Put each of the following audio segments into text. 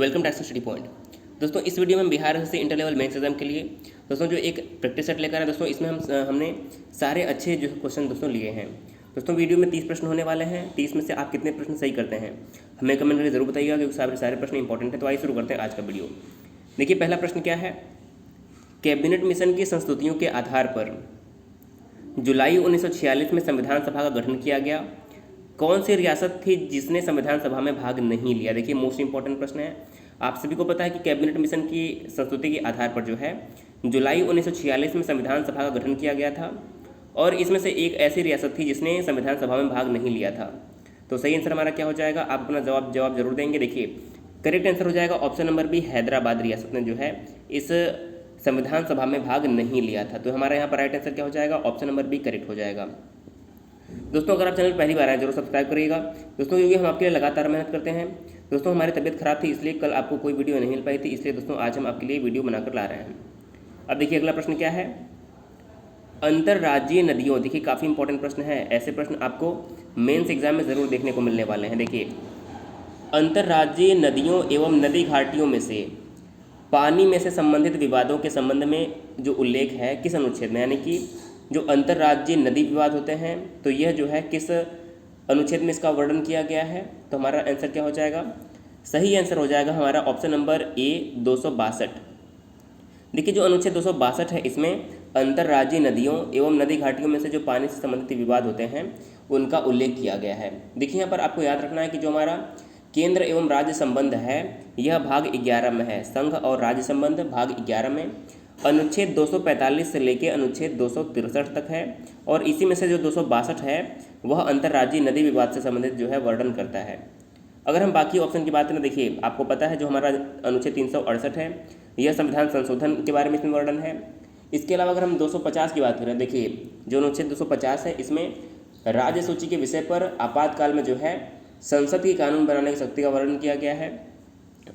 Welcome to study point. दोस्तों इस video में हम बिहार से इंटर लेवल मेंस एग्जाम के लिए दोस्तों जो एक प्रैक्टिस सेट लेकर आए दोस्तों, इसमें हमने सारे अच्छे जो क्वेश्चन दोस्तों लिए हैं। दोस्तों वीडियो में 30 प्रश्न होने वाले हैं। 30 में से आप कितने प्रश्न सही करते हैं हमें कमेंट करके जरूर बताइएगा, क्योंकि सारे प्रश्न इंपॉर्टेंट है। तो आइए शुरू करते हैं आज का वीडियो। देखिए पहला प्रश्न क्या है। कैबिनेट मिशन की संस्तुतियों के आधार पर जुलाई 1946 में संविधान सभा का गठन किया गया। कौन सी रियासत थी जिसने संविधान सभा में भाग नहीं लिया। देखिए मोस्ट इंपॉर्टेंट प्रश्न है। आप सभी को पता है कि कैबिनेट मिशन की संस्तुति के आधार पर जो है जुलाई 1946 में संविधान सभा का गठन किया गया था, और इसमें से एक ऐसी रियासत थी जिसने संविधान सभा में भाग नहीं लिया था। तो सही आंसर हमारा क्या हो जाएगा, आप अपना जवाब जरूर देंगे। देखिए करेक्ट आंसर हो जाएगा ऑप्शन नंबर बी, हैदराबाद रियासत ने जो है इस संविधान सभा में भाग नहीं लिया था। तो हमारा यहाँ पर राइट आंसर क्या हो जाएगा, ऑप्शन नंबर बी करेक्ट हो जाएगा। दोस्तों अगर आप चैनल पहली बार आए जरूर सब्सक्राइब करिएगा दोस्तों, क्योंकि हम आपके लिए लगातार मेहनत करते हैं। दोस्तों हमारी तबीयत खराब थी, इसलिए कल आपको कोई वीडियो नहीं मिल पाई थी, इसलिए दोस्तों आज हम आपके लिए वीडियो बनाकर ला रहे हैं। अब देखिए अगला प्रश्न क्या है। अंतर्राज्यीय नदियों, देखिए काफ़ी इंपॉर्टेंट प्रश्न है। ऐसे प्रश्न आपको मेंस एग्जाम में ज़रूर देखने को मिलने वाले हैं। देखिए अंतर्राज्यीय नदियों एवं नदी घाटियों में से पानी में से संबंधित विवादों के संबंध में जो उल्लेख है किस अनुच्छेद में, यानी कि जो अंतर्राज्यीय नदी विवाद होते हैं तो यह जो है किस अनुच्छेद में इसका वर्णन किया गया है। तो हमारा आंसर क्या हो जाएगा, सही आंसर हो जाएगा हमारा ऑप्शन नंबर ए 262। देखिए जो अनुच्छेद 262 है इसमें अंतर्राज्यीय नदियों एवं नदी घाटियों में से जो पानी से संबंधित विवाद होते हैं उनका उल्लेख किया गया है। देखिए यहाँ पर आपको याद रखना है कि जो हमारा केंद्र एवं राज्य संबंध है यह भाग 11 में है। संघ और राज्य संबंध भाग 11 में अनुच्छेद 245 से लेके अनुच्छेद 263 तक है, और इसी में से जो 262 है वह अंतर्राज्यीय नदी विवाद से संबंधित जो है वर्णन करता है। अगर हम बाकी ऑप्शन की बात करें, देखिए आपको पता है जो हमारा अनुच्छेद 368 है यह संविधान संशोधन के बारे में इसमें वर्णन है। इसके अलावा अगर हम 250 की बात करें, देखिए जो अनुच्छेद 250 है इसमें राज्य सूची के विषय पर आपातकाल में जो है संसद की कानून बनाने की शक्ति का वर्णन किया गया है।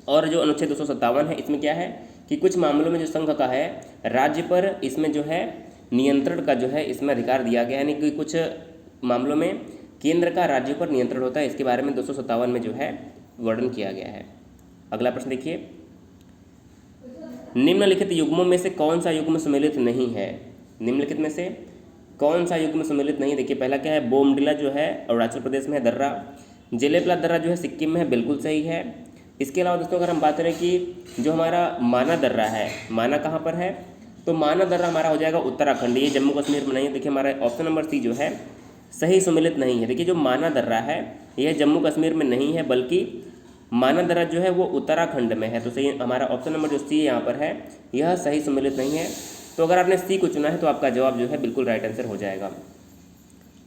और जो अनुच्छेद 257 है इसमें क्या है कि कुछ मामलों में जो संघ का है राज्य पर इसमें जो है नियंत्रण का जो है इसमें अधिकार दिया गया है, यानी कि कुछ मामलों में केंद्र का राज्य पर नियंत्रण होता है। इसके बारे में 257 में जो है वर्णन किया गया है। अगला प्रश्न देखिए, निम्नलिखित युग्मों में से कौन सा युग्म सम्मिलित नहीं है। निम्नलिखित में से कौन सा युग्म सम्मिलित नहीं। देखिए पहला क्या है, बोमडिला जो है अरुणाचल प्रदेश में है, दर्रा जेलेपला दर्रा जो है सिक्किम में है, बिल्कुल सही है। इसके अलावा दोस्तों अगर हम बात करें कि जो हमारा माना दर्रा है, माना कहाँ पर है, तो माना दर्रा हमारा हो जाएगा उत्तराखंड, ये जम्मू कश्मीर में नहीं है। देखिए हमारा ऑप्शन नंबर सी जो है सही सम्मिलित नहीं है। देखिए जो माना दर्रा है यह जम्मू कश्मीर में नहीं है, बल्कि माना दर्रा जो है वो उत्तराखंड में है। तो सही हमारा ऑप्शन नंबर जो सी यहाँ पर है यह सही सम्मिलित नहीं है। तो अगर आपने सी को चुना है तो आपका जवाब जो है बिल्कुल राइट आंसर हो जाएगा।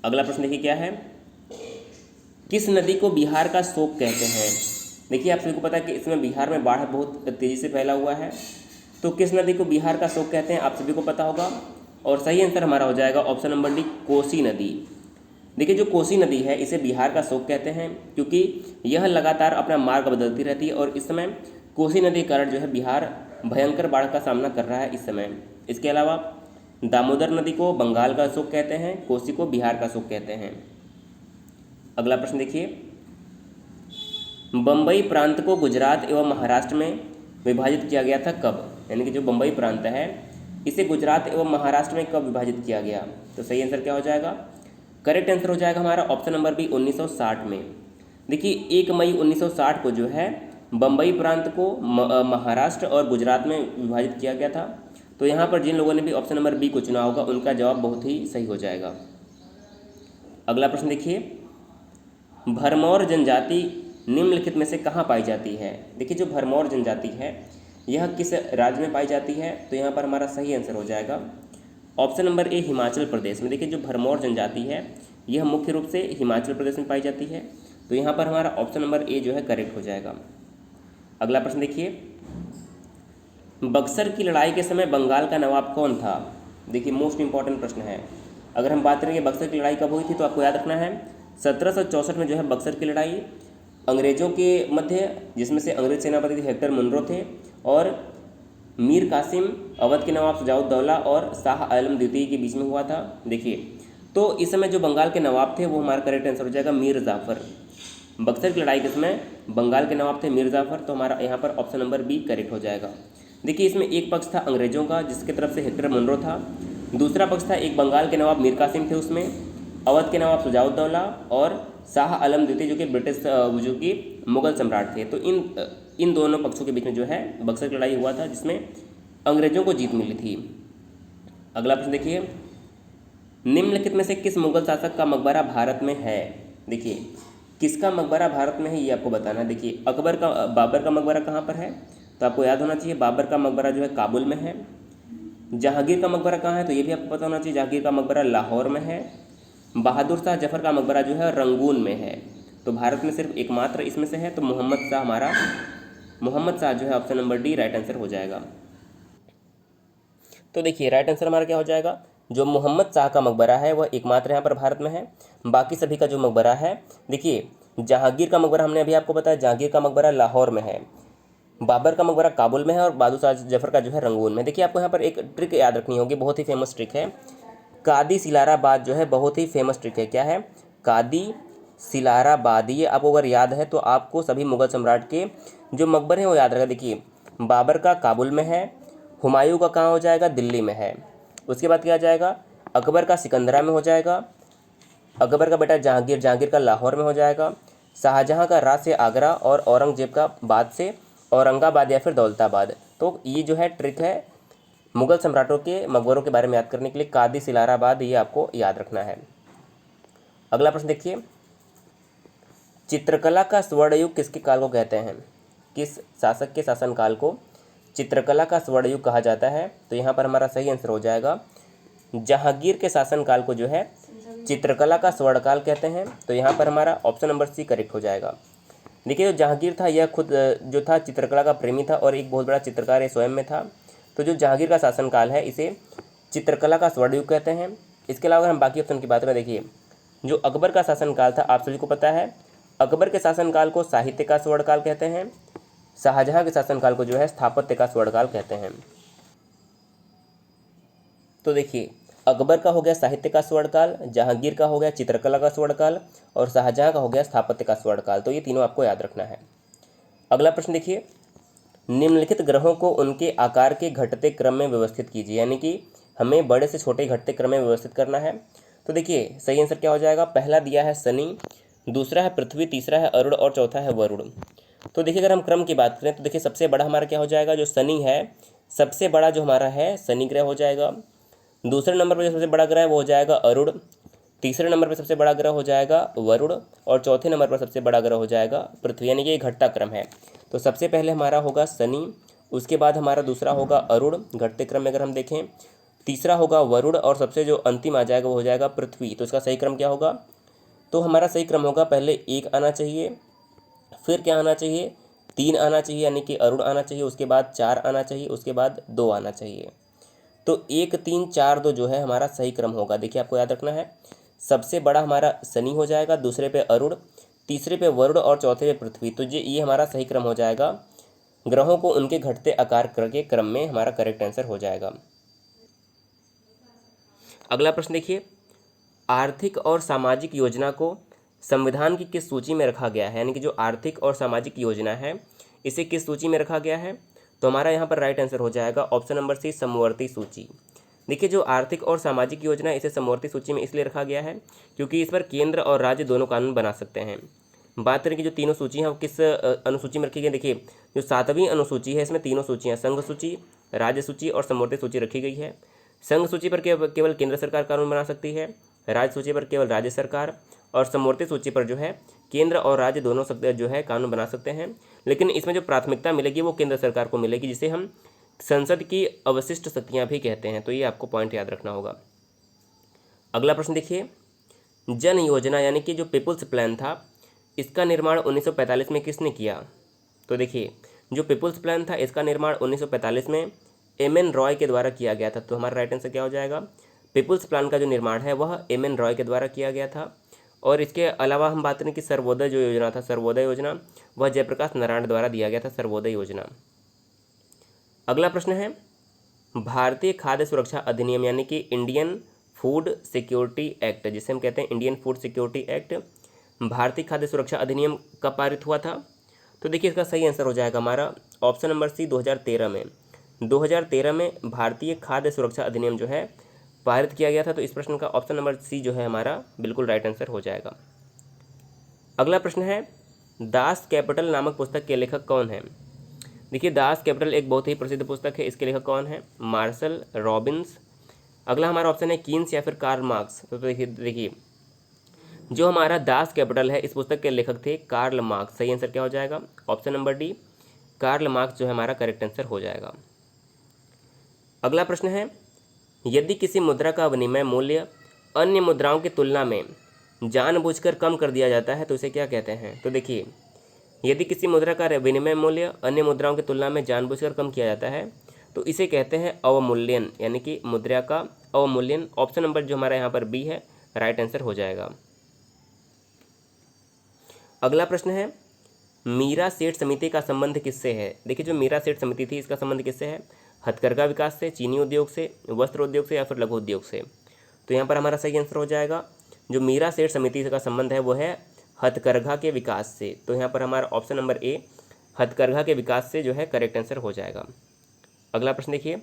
अगला प्रश्न देखिए क्या है, किस नदी को बिहार का शोक कहते हैं। देखिए आप सभी को पता है कि इसमें बिहार में बाढ़ बहुत तेज़ी से फैला हुआ है, तो किस नदी को बिहार का शोक कहते हैं आप सभी को पता होगा। और सही आंसर हमारा हो जाएगा ऑप्शन नंबर डी, कोसी नदी। देखिए जो कोसी नदी है इसे बिहार का शोक कहते हैं, क्योंकि यह लगातार अपना मार्ग बदलती रहती है, और इस समय कोसी नदी के कारण जो है बिहार भयंकर बाढ़ का सामना कर रहा है इस समय। इसके अलावा दामोदर नदी को बंगाल का शोक कहते हैं, कोसी को बिहार का शोक कहते हैं। अगला प्रश्न देखिए, बम्बई प्रांत को गुजरात एवं महाराष्ट्र में विभाजित किया गया था कब। यानी कि जो बम्बई प्रांत है इसे गुजरात एवं महाराष्ट्र में कब विभाजित किया गया। तो सही आंसर क्या हो जाएगा, करेक्ट आंसर हो जाएगा हमारा ऑप्शन नंबर बी 1960 में। देखिए 1 मई 1960 को जो है बम्बई प्रांत को महाराष्ट्र और गुजरात में विभाजित किया गया था। तो यहाँ पर जिन लोगों ने भी ऑप्शन नंबर बी को चुना होगा उनका जवाब बहुत ही सही हो जाएगा। अगला प्रश्न देखिए, भरमौर जनजाति निम्नलिखित में से कहाँ पाई जाती है। देखिए जो भरमौर जनजाति है यह किस राज्य में पाई जाती है। तो यहाँ पर हमारा सही आंसर हो जाएगा option number A, Himachal Pradesh में। देखिए जो भरमौर जनजाति है यह मुख्य रूप से हिमाचल प्रदेश में पाई जाती है। तो यहाँ पर हमारा ऑप्शन नंबर ए जो है करेक्ट हो जाएगा। अगला प्रश्न देखिए, बक्सर की लड़ाई के समय बंगाल का नवाब कौन था। देखिए मोस्ट इंपॉर्टेंट प्रश्न है। अगर हम बात करेंगे बक्सर की लड़ाई कब हुई थी तो आपको याद रखना है 1764 में जो है बक्सर की लड़ाई अंग्रेज़ों के मध्य, जिसमें से अंग्रेज सेनापति थे हेक्टर मुनरो थे, और मीर कासिम, अवध के नवाब शुजाउद्दौला और शाह आलम द्वितीय के बीच में हुआ था। देखिए तो इस समय जो बंगाल के नवाब थे वो हमारा करेक्ट आंसर हो जाएगा मीर जाफ़र। बक्सर की लड़ाई किसमें, बंगाल के नवाब थे मीर जाफर, तो हमारा यहाँ पर ऑप्शन नंबर बी करेक्ट हो जाएगा। देखिए इसमें एक पक्ष था अंग्रेजों का जिसकी तरफ से हेक्टर मुनरो था, दूसरा पक्ष था एक बंगाल के नवाब मीर कासिम थे, उसमें अवध के नवाब शुजाउद्दौला और शाह आलम द्वितीय जो कि ब्रिटिश जो कि मुगल सम्राट थे। तो इन दोनों पक्षों के बीच में जो है बक्सर की लड़ाई हुआ था जिसमें अंग्रेजों को जीत मिली थी। अगला प्रश्न देखिए, निम्नलिखित में से किस मुगल शासक का मकबरा भारत में है। देखिए किसका मकबरा भारत में है ये आपको बताना है। देखिए बाबर का मकबरा कहाँ पर है, तो आपको याद होना चाहिए बाबर का मकबरा जो है काबुल में है। जहांगीर का मकबरा कहाँ है, तो ये भी आपको पता होना चाहिए, जहांगीर का मकबरा लाहौर में है। बहादुर शाह जफर का मकबरा जो है रंगून में है। तो भारत में सिर्फ एकमात्र इसमें से है, तो मोहम्मद शाह जो है option number D right answer हो जाएगा। तो देखिए राइट आंसर हमारा क्या हो जाएगा, जो मोहम्मद शाह का मकबरा है वह एकमात्र यहाँ पर भारत में है। बाकी सभी का जो मकबरा है, देखिए जहांगीर का मकबरा हमने अभी आपको बताया, जहांगीर का मकबरा लाहौर में है, बाबर का मकबरा काबुल में है और बहादुर शाह जफर का जो है रंगून में। देखिए आपको यहाँ पर एक ट्रिक याद रखनी होगी, बहुत ही फेमस ट्रिक है, कादी सिलाराबाद जो है बहुत ही फेमस ट्रिक है। क्या है, कादी सिलाराबाद। ये आपको अगर याद है तो आपको सभी मुगल सम्राट के जो मकबरे हैं वो याद रहेगा। देखिए बाबर का काबुल में है, हुमायूं का कहाँ हो जाएगा, दिल्ली में है। उसके बाद क्या आ जाएगा, अकबर का सिकंदरा में हो जाएगा, अकबर का बेटा जहांगीर का लाहौर में हो जाएगा, शाहजहां का राज से आगरा और औरंगजेब का बाद से औरंगाबाद या फिर दौलताबाद। तो ये जो है ट्रिक है मुगल सम्राटों के मकबरों के बारे में याद करने के लिए, कादी सिलाराबाद, ये आपको याद रखना है। अगला प्रश्न देखिए, चित्रकला का स्वर्ण युग किसके काल को कहते हैं, किस शासक के शासनकाल को चित्रकला का स्वर्ण युग कहा जाता है। तो यहाँ पर हमारा सही आंसर हो जाएगा, जहांगीर के शासनकाल को जो है चित्रकला का स्वर्णकाल कहते हैं। तो यहाँ पर हमारा ऑप्शन नंबर सी करेक्ट हो जाएगा। देखिए जो जहांगीर था यह खुद जो था चित्रकला का प्रेमी था और एक बहुत बड़ा चित्रकार स्वयं में था। तो जो जहांगीर का शासनकाल है इसे चित्रकला का स्वर्ण युग कहते हैं। इसके अलावा अगर हम बाकी ऑप्शन की बात करें, देखिए जो अकबर का शासनकाल था आप सभी को पता है, अकबर के शासनकाल को साहित्य का स्वर्णकाल कहते हैं, शाहजहां के शासनकाल को जो है स्थापत्य का स्वर्णकाल कहते हैं। तो देखिए अकबर का हो गया साहित्य का स्वर्णकाल, जहांगीर का हो गया चित्रकला का स्वर्णकाल और शाहजहां का हो गया स्थापत्य का स्वर्णकाल। तो ये तीनों आपको याद रखना है। अगला प्रश्न देखिए, निम्नलिखित ग्रहों को उनके आकार के घटते क्रम में व्यवस्थित कीजिए, यानी कि हमें बड़े से छोटे घटते क्रम में व्यवस्थित करना है। तो देखिए सही आंसर क्या हो जाएगा, पहला दिया है शनि, दूसरा है पृथ्वी, तीसरा है अरुण और चौथा है वरुण। तो देखिए अगर हम क्रम की बात करें तो देखिए सबसे बड़ा हमारा क्या हो जाएगा, जो शनि है सबसे बड़ा जो हमारा है शनि ग्रह हो जाएगा। दूसरे नंबर पर जो सबसे बड़ा ग्रह है वो हो जाएगा अरुण, तीसरे नंबर पर सबसे बड़ा ग्रह हो जाएगा वरुण और चौथे नंबर पर सबसे बड़ा ग्रह हो जाएगा पृथ्वी, यानी कि ये घटता क्रम है। तो सबसे पहले हमारा होगा शनि, उसके बाद हमारा दूसरा होगा अरुण घटते क्रम में अगर हम देखें, तीसरा होगा वरुण और सबसे जो अंतिम आ जाएगा वो हो जाएगा पृथ्वी। तो इसका सही क्रम क्या होगा, तो हमारा सही क्रम होगा पहले 1 आना चाहिए, फिर क्या आना चाहिए 3 आना चाहिए यानी कि अरुण आना चाहिए, उसके बाद 4 आना चाहिए, उसके बाद 2 आना चाहिए। तो 1 3 4 2 जो है हमारा सही क्रम होगा। देखिए आपको याद रखना है, सबसे बड़ा हमारा शनि हो जाएगा, दूसरे पे अरुण, तीसरे पे वरुण और चौथे पे पृथ्वी। तो ये हमारा सही क्रम हो जाएगा, ग्रहों को उनके घटते आकार के क्रम में हमारा करेक्ट आंसर हो जाएगा। अगला प्रश्न देखिए, आर्थिक और सामाजिक योजना को संविधान की किस सूची में रखा गया है, यानी कि जो आर्थिक और सामाजिक योजना है इसे किस सूची में रखा गया है। तो हमारा यहाँ पर राइट आंसर हो जाएगा ऑप्शन नंबर सी समवर्ती सूची। देखिए जो आर्थिक और सामाजिक योजना है इसे समवर्ती सूची में इसलिए रखा गया है क्योंकि इस पर केंद्र और राज्य दोनों कानून बना सकते हैं। बात करें कि जो तीनों सूची हैं वो किस अनुसूची में रखी गई, देखिए जो 7वीं अनुसूची है इसमें तीनों सूचियाँ संघ सूची, राज्य सूची और समवर्ती सूची रखी गई है। संघ सूची पर केवल केंद्र सरकार कानून बना सकती है, राज्य सूची पर केवल राज्य सरकार और समवर्ती सूची पर जो है केंद्र और राज्य दोनों जो है कानून बना सकते हैं। लेकिन इसमें जो प्राथमिकता मिलेगी वो केंद्र सरकार को मिलेगी, जिसे हम संसद की अवशिष्ट शक्तियाँ भी कहते हैं। तो ये आपको पॉइंट याद रखना होगा। अगला प्रश्न देखिए, जन योजना यानी कि जो पीपुल्स प्लान था इसका निर्माण 1945 में किसने किया। तो देखिए जो पीपुल्स प्लान था इसका निर्माण 1945 में एम.एन. रॉय के द्वारा किया गया था। तो हमारा राइट आंसर क्या हो जाएगा, पीपुल्स प्लान का जो निर्माण है वह एम.एन. रॉय के द्वारा किया गया था। और इसके अलावा हम बात करें कि सर्वोदय जो योजना था, सर्वोदय योजना वह जयप्रकाश नारायण द्वारा दिया गया था, सर्वोदय योजना। अगला प्रश्न है, भारतीय खाद्य सुरक्षा अधिनियम यानी कि इंडियन फूड सिक्योरिटी एक्ट, जिसे हम कहते हैं इंडियन फूड सिक्योरिटी एक्ट, भारतीय खाद्य सुरक्षा अधिनियम कब पारित हुआ था? तो देखिए इसका सही आंसर हो जाएगा हमारा ऑप्शन नंबर सी 2013 में। 2013 में भारतीय खाद्य सुरक्षा अधिनियम जो है पारित किया गया था। तो इस प्रश्न का ऑप्शन नंबर सी जो है हमारा बिल्कुल राइट आंसर हो जाएगा। अगला प्रश्न है, दास कैपिटल नामक पुस्तक के लेखक कौन है? देखिए दास कैपिटल एक बहुत ही प्रसिद्ध पुस्तक है, इसके लेखक कौन है? Marshall Robbins. अगला हमारा ऑप्शन है कीन्स या फिर कार्ल मार्क्स। तो देखिए जो हमारा दास कैपिटल है इस पुस्तक के लेखक थे कार्ल मार्क्स। सही आंसर क्या हो जाएगा? Option number D Karl Marx जो है हमारा करेक्ट आंसर हो जाएगा। अगला प्रश्न है, यदि किसी मुद्रा का विनिमय मूल्य अन्य मुद्राओं की तुलना में जानबूझकर कम कर दिया जाता है तो इसे क्या कहते हैं? तो देखिए यदि किसी मुद्रा का विनिमय मूल्य अन्य मुद्राओं की तुलना में जानबूझकर कम किया जाता है तो इसे कहते हैं अवमूल्यन, यानी कि मुद्रा का अवमूल्यन। ऑप्शन नंबर जो हमारा यहाँ पर बी है राइट आंसर हो जाएगा। अगला प्रश्न है, मीरा सेठ समिति का संबंध किससे है? देखिए जो मीरा सेठ समिति थी इसका संबंध किससे है? हथकरघा विकास से, चीनी उद्योग से, वस्त्र उद्योग से या फिर लघु उद्योग से। तो यहाँ पर हमारा सही आंसर हो जाएगा जो मीरा सेठ समिति का संबंध है वो है हथकरघा के विकास से। तो यहाँ पर हमारा ऑप्शन नंबर ए हथकरघा के विकास से जो है करेक्ट आंसर हो जाएगा। अगला प्रश्न देखिए,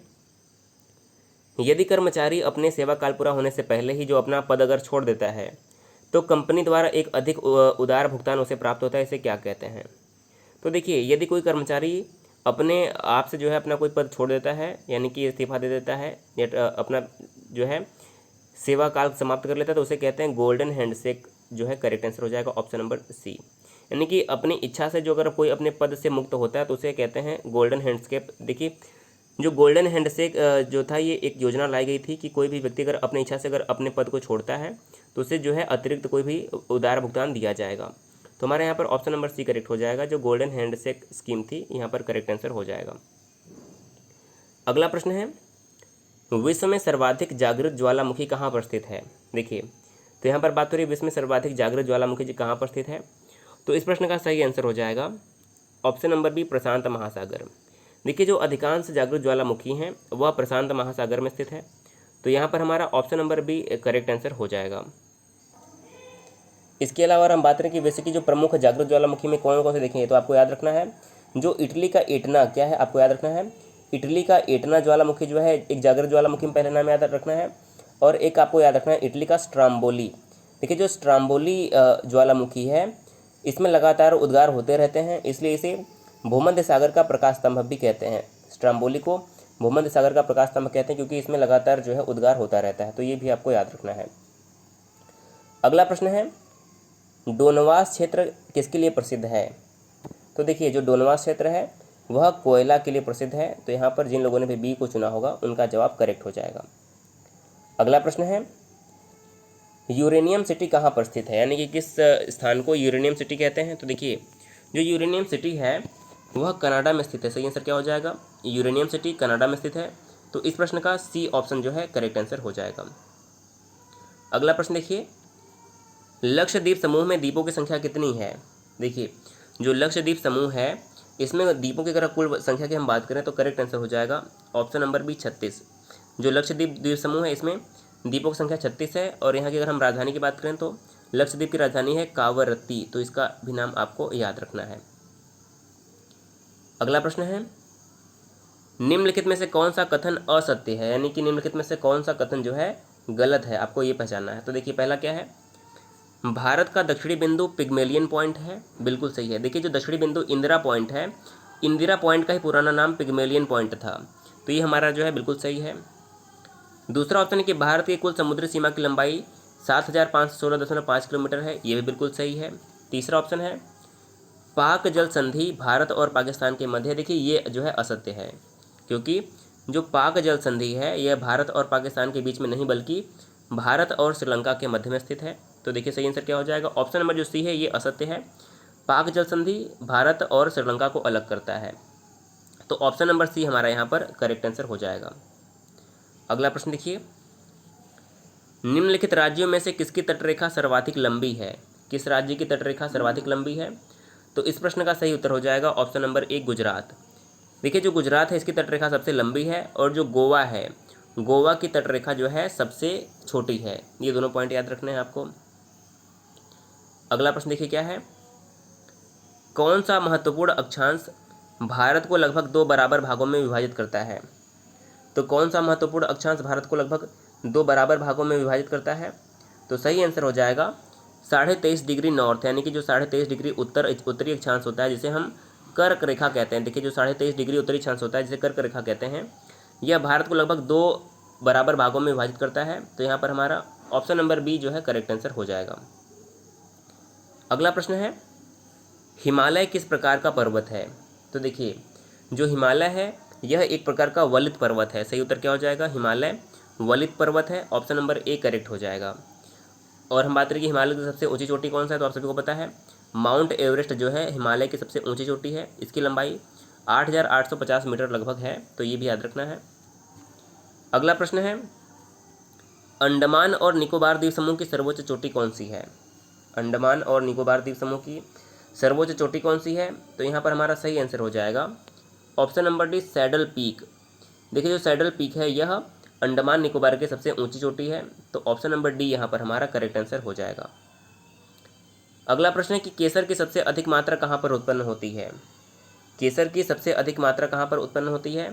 यदि कर्मचारी अपने सेवा काल पूरा होने से पहले ही जो अपना पद अगर छोड़ देता है तो कंपनी द्वारा एक अधिक उदार भुगतान उसे प्राप्त होता है, इसे क्या कहते हैं? तो देखिए यदि कोई कर्मचारी अपने आप से जो है अपना कोई पद छोड़ देता है, यानी कि इस्तीफा दे देता है या अपना जो है सेवा काल समाप्त कर लेता है तो उसे कहते हैं गोल्डन हैंडशेक जो है करेक्ट आंसर हो जाएगा ऑप्शन नंबर सी। यानी कि अपनी इच्छा से जो अगर कोई अपने पद से मुक्त होता है तो उसे कहते हैं गोल्डन हैंडशेक। देखिए जो गोल्डन हैंडशेक जो था ये एक योजना लाई गई थी कि कोई भी व्यक्ति अगर अपनी इच्छा से अगर अपने पद को छोड़ता है तो उसे जो है अतिरिक्त कोई भी उदार भुगतान दिया जाएगा। तो हमारे यहाँ पर ऑप्शन नंबर सी करेक्ट हो जाएगा, जो गोल्डन हैंडशेक स्कीम थी यहाँ पर करेक्ट आंसर हो जाएगा। अगला प्रश्न है, विश्व में सर्वाधिक जागृत ज्वालामुखी कहाँ पर स्थित है? देखिए तो यहाँ पर बात हो रही है विश्व में सर्वाधिक जागृत ज्वालामुखी जी कहाँ पर स्थित है? तो इस प्रश्न का सही आंसर हो जाएगा ऑप्शन नंबर बी प्रशांत महासागर। देखिए जो अधिकांश जागृत ज्वालामुखी हैं वह प्रशांत महासागर में स्थित है। तो यहाँ पर हमारा option number B correct answer हो जाएगा। इसके अलावा हम बात करें कि वैसे कि जो प्रमुख जागृत ज्वालामुखी में कौन कौन से देखेंगे तो आपको याद रखना है जो इटली का एटना क्या है, आपको याद रखना है इटली का एटना ज्वालामुखी जो है एक जागृत ज्वालामुखी में पहले नाम याद रखना है। और एक आपको याद रखना है इटली का स्ट्राम्बोली। देखिए जो स्ट्राम्बोली ज्वालामुखी है इसमें लगातार उद्गार होते रहते हैं, इसलिए इसे भूमध्य सागर का प्रकाश स्तंभ भी कहते हैं। स्ट्राम्बोली को भूमध्य सागर का प्रकाश स्तंभ कहते हैं क्योंकि इसमें लगातार जो है उद्गार होता रहता है। तो ये भी आपको याद रखना है। अगला प्रश्न है, डोनवास क्षेत्र किसके लिए प्रसिद्ध है? तो देखिए जो डोनवास क्षेत्र है वह कोयला के लिए प्रसिद्ध है। तो यहाँ पर जिन लोगों ने भी बी को चुना होगा उनका जवाब करेक्ट हो जाएगा। अगला प्रश्न है, यूरेनियम सिटी कहाँ पर स्थित है, यानी कि किस स्थान को यूरेनियम सिटी कहते हैं? तो देखिए जो यूरेनियम सिटी है वह कनाडा में स्थित है। सही आंसर क्या हो जाएगा? यूरेनियम सिटी कनाडा में स्थित है। तो इस प्रश्न का सी ऑप्शन जो है करेक्ट आंसर हो जाएगा। अगला प्रश्न देखिए, लक्षद्वीप समूह में द्वीपों की संख्या कितनी है? देखिए जो लक्षद्वीप समूह है इसमें द्वीपों की अगर कुल संख्या की हम बात करें तो करेक्ट आंसर हो जाएगा ऑप्शन नंबर बी 36। जो लक्षद्वीप द्वीप समूह है इसमें द्वीपों की संख्या 36 है। और यहाँ की अगर हम राजधानी की बात करें तो लक्षद्वीप की राजधानी है कावरत्ती। तो इसका भी नाम आपको याद रखना है। अगला प्रश्न है, निम्नलिखित में से कौन सा कथन असत्य है, यानी कि निम्नलिखित में से कौन सा कथन जो है गलत है, आपको ये पहचानना है। तो देखिए पहला क्या है, भारत का दक्षिणी बिंदु पिग्मेलियन पॉइंट है, बिल्कुल सही है। देखिए जो दक्षिणी बिंदु इंदिरा पॉइंट है, इंदिरा पॉइंट का ही पुराना नाम पिग्मेलियन पॉइंट था। तो ये हमारा जो है बिल्कुल सही है। दूसरा ऑप्शन है कि भारत की कुल समुद्री सीमा की लंबाई 7516.5 किलोमीटर है, ये भी बिल्कुल सही है। तीसरा ऑप्शन है पाक जल संधि भारत और पाकिस्तान के मध्य। देखिए ये जो है असत्य है, क्योंकि जो पाक जल संधि है यह भारत और पाकिस्तान के बीच में नहीं बल्कि भारत और श्रीलंका के मध्य में स्थित है। तो देखिए सही आंसर क्या हो जाएगा? ऑप्शन नंबर जो सी है ये असत्य है। पाक जल संधि भारत और श्रीलंका को अलग करता है। तो ऑप्शन नंबर सी हमारा यहाँ पर करेक्ट आंसर हो जाएगा। अगला प्रश्न देखिए, निम्नलिखित राज्यों में से किसकी तटरेखा सर्वाधिक लंबी है? किस राज्य की तटरेखा सर्वाधिक लंबी है? तो इस प्रश्न का सही उत्तर हो जाएगा ऑप्शन नंबर ए गुजरात। देखिए जो गुजरात है इसकी तटरेखा सबसे लंबी है और जो गोवा है गोवा की तटरेखा जो है सबसे छोटी है। ये दोनों पॉइंट याद रखने हैं आपको। अगला प्रश्न देखिए क्या है, कौन सा महत्वपूर्ण अक्षांश भारत को लगभग 2 बराबर भागों में विभाजित करता है। तो कौन सा महत्वपूर्ण अक्षांश भारत को लगभग 2 बराबर भागों में विभाजित करता है। तो सही आंसर हो जाएगा 23.5 डिग्री नॉर्थ, यानी कि जो 23.5 डिग्री उत्तरी अक्षांश होता है जिसे हम कर्क रेखा कहते हैं। देखिए जो 23.5 डिग्री उत्तरी अक्षांश होता है जिसे कर्क रेखा कहते हैं, यह भारत को लगभग 2 बराबर भागों में विभाजित करता है। तो यहाँ पर हमारा ऑप्शन नंबर बी जो है करेक्ट आंसर हो जाएगा। अगला प्रश्न है, हिमालय किस प्रकार का पर्वत है। तो देखिए जो हिमालय है यह एक प्रकार का वलित पर्वत है। सही उत्तर क्या हो जाएगा, हिमालय वलित पर्वत है। ऑप्शन नंबर ए करेक्ट हो जाएगा। और हम बात करें कि हिमालय की सबसे ऊंची चोटी कौन सा है, तो आप सभी को पता है माउंट एवरेस्ट जो है हिमालय की सबसे ऊंची चोटी है। इसकी लंबाई 8,850 मीटर लगभग है, तो ये भी याद रखना है। अगला प्रश्न है, अंडमान और निकोबार द्वीप समूह की सर्वोच्च चोटी कौन सी है। अंडमान और निकोबार द्वीप समूह की सर्वोच्च चोटी कौन सी है। तो यहाँ पर हमारा सही आंसर हो जाएगा option number D saddle peak. देखिए जो सैडल पीक है यह अंडमान निकोबार की सबसे ऊंची चोटी है। तो ऑप्शन नंबर डी यहाँ पर हमारा करेक्ट आंसर हो जाएगा। अगला प्रश्न है कि केसर की सबसे अधिक मात्रा कहाँ पर उत्पन्न होती है। केसर की सबसे अधिक मात्रा कहाँ पर उत्पन्न होती है।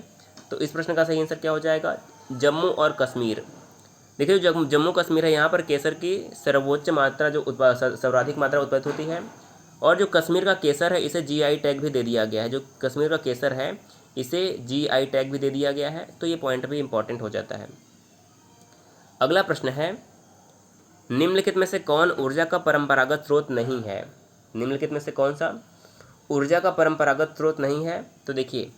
तो इस प्रश्न का सही आंसर क्या हो जाएगा, जम्मू और कश्मीर। देखिए जो जम्मू कश्मीर है यहाँ पर केसर की सर्वोच्च मात्रा जो सर्वाधिक मात्रा उत्पन्न होती है। और जो कश्मीर का केसर है इसे जीआई टैग भी दे दिया गया है। जो कश्मीर का केसर है इसे जीआई टैग भी दे दिया गया है, तो ये पॉइंट भी इंपॉर्टेंट हो जाता है। अगला प्रश्न है, निम्नलिखित में से कौन ऊर्जा का परंपरागत स्रोत नहीं है। निम्नलिखित में से कौन सा ऊर्जा का परंपरागत स्रोत नहीं है। तो देखिए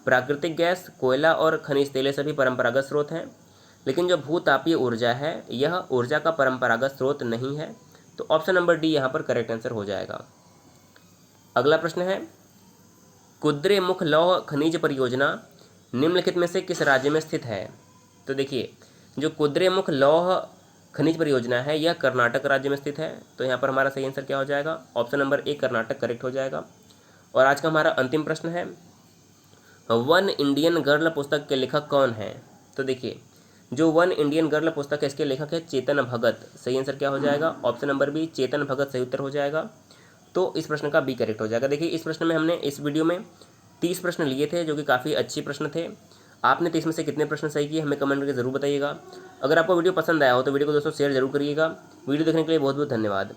प्राकृतिक गैस, कोयला और खनिज तेल सभी परंपरागत स्रोत हैं, लेकिन जो भूतापीय ऊर्जा है यह ऊर्जा का परंपरागत स्रोत नहीं है। तो ऑप्शन नंबर डी यहाँ पर करेक्ट आंसर हो जाएगा। अगला प्रश्न है, कुद्रेमुख लौह खनिज परियोजना निम्नलिखित में से किस राज्य में स्थित है। तो देखिए जो कुद्रेमुख लौह खनिज परियोजना है यह कर्नाटक राज्य में स्थित है। तो यहाँ पर हमारा सही आंसर क्या हो जाएगा, option number A Karnataka correct हो जाएगा। और आज का हमारा अंतिम प्रश्न है, वन इंडियन गर्ल पुस्तक के लेखक कौन है। तो देखिए जो वन इंडियन गर्ल पुस्तक है इसके लेखक है चेतन भगत। सही आंसर क्या हो जाएगा, option number B Chetan Bhagat सही उत्तर हो जाएगा। तो इस प्रश्न का बी करेक्ट हो जाएगा। देखिए इस प्रश्न में हमने इस वीडियो में 30 प्रश्न लिए थे जो कि काफ़ी अच्छे प्रश्न थे। आपने 30 में से कितने प्रश्न सही किए हमें कमेंट करके ज़रूर बताइएगा। अगर आपको वीडियो पसंद आया हो तो वीडियो को दोस्तों शेयर जरूर करिएगा। वीडियो देखने के लिए बहुत बहुत धन्यवाद।